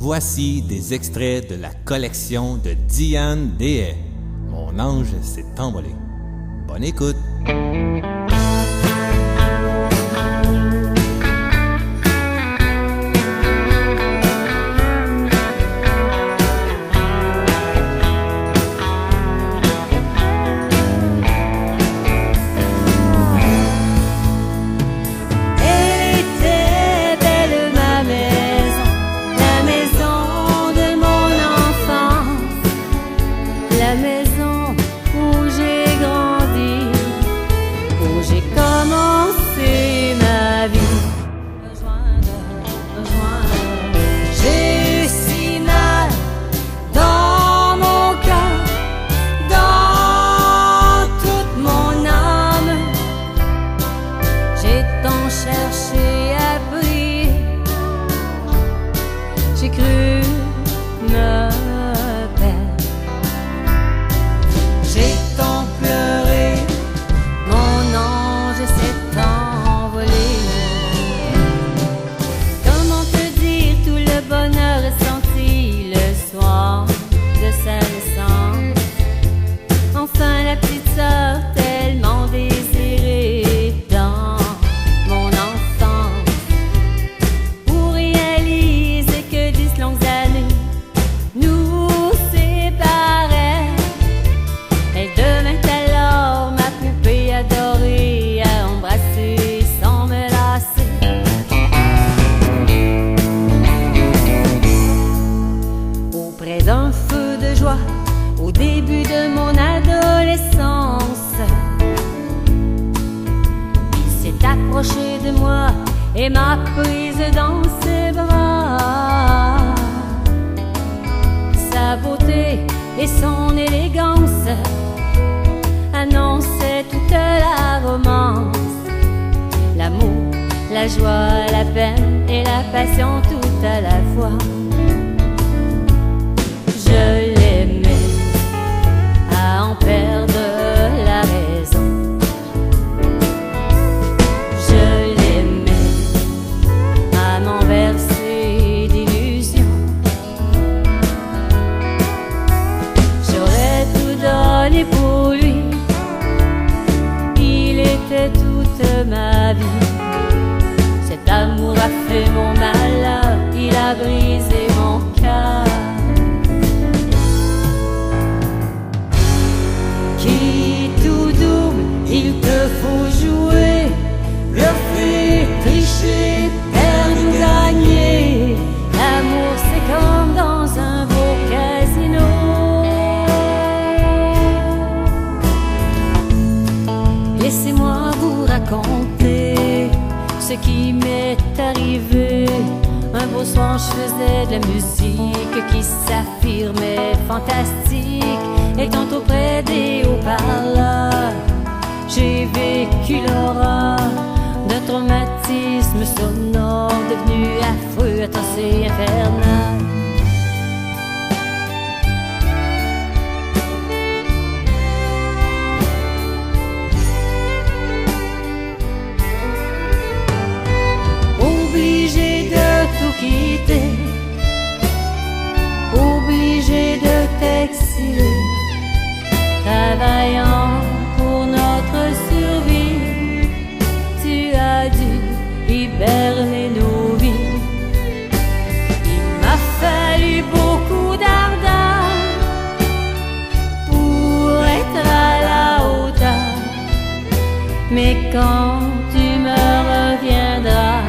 Voici des extraits de la collection de Diane Deshaies. Mon ange s'est envolé. Bonne écoute! J'ai cru me perdre. J'ai tant pleuré, mon ange s'est envolé. Comment te dire tout le bonheur ressenti le soir de sa naissance? Enfin la petite sœur tellement désirée dans mon enfance. Pour réaliser que 10 longues années nous séparaient, elle devint alors ma poupée adorée, à embrasser sans me lasser. Auprès d'un feu de joie, au début de mon adolescence, il s'est approché de moi et m'a prise dans ses bras. Sa beauté et son élégance annonçaient toute la romance, l'amour, la joie, la peine et la passion tout à la fois. Je l'aimais à en perdre la raison. Je l'aimais à m'en verser d'illusions. J'aurais tout donné pour lui, il était toute ma vie. Cet amour a fait mon malheur, il a brisé mon cœur. Qui tout double, il te faut jouer, bluffer, tricher, perdre ou gagner. L'amour c'est comme dans un beau casino. Laissez-moi vous raconter ce qui m'est arrivé. Un beau soir je faisais de la musique qui s'affirmait fantastique, et tantôt près des haut-parleurs, j'ai vécu l'horreur d'un traumatisme sonore devenu affreux, atroce et infernal. Obligé de tout quitter, obligé de t'exiler, travaillant pour notre survie, tu as dû hiberner nos vies. Il m'a fallu beaucoup d'ardeur pour être à la hauteur, mais quand tu me reviendras,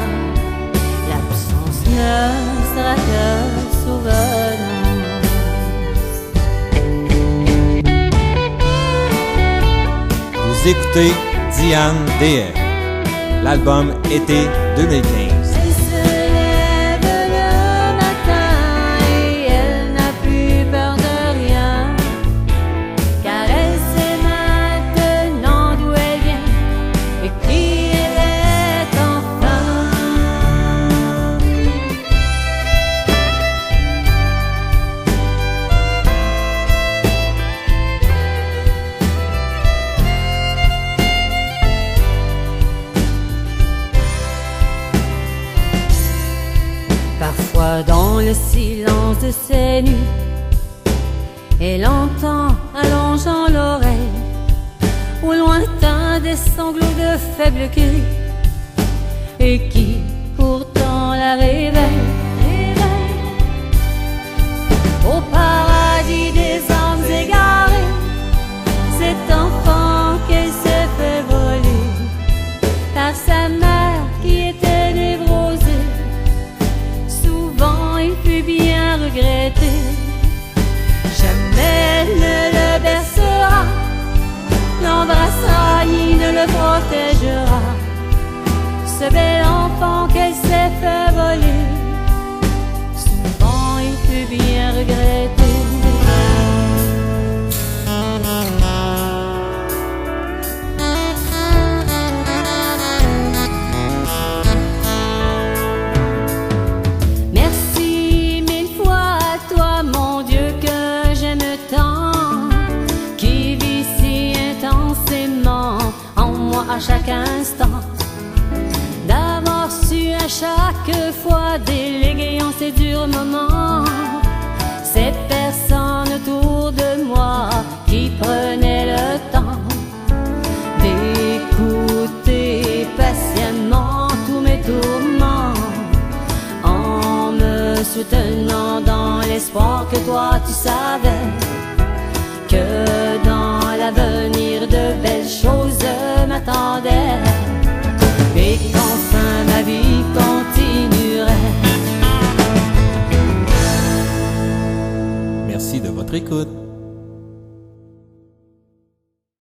l'absence ne sera que souvenance. Vous écoutez Diane Deshaies, l'album été 2015. Elle se lève le matin et elle n'a plus peur de rien, car elle sait maintenant d'où elle vient et qui elle est enfin. Parfois dans le silence de ces nuits, elle entend allongeant l'oreille au lointain des sanglots de faibles cris, et qui pourtant la réveille au paradis des âmes égarées. Cet enfant qu'elle s'est fait voler par sa mère qui était névrosée, souvent il fut bien regretté. Jamais elle ne le bercera, l'embrassera ni ne le protégera, ce bel enfant qu'elle s'est fait voler, souvent il fut bien regretté. Merci mille fois à toi mon Dieu que j'aime tant, qui vit si intensément en moi à chaque instant, d'avoir su à chaque fois déléguer en ces durs moments ces personnes autour de moi qui prenaient le temps d'écouter patiemment tous mes tourments, en me soutenant dans l'espoir que toi tu savais que dans l'avenir de belles choses m'attendaient, et qu'enfin ma vie continuerait. Merci de votre écoute.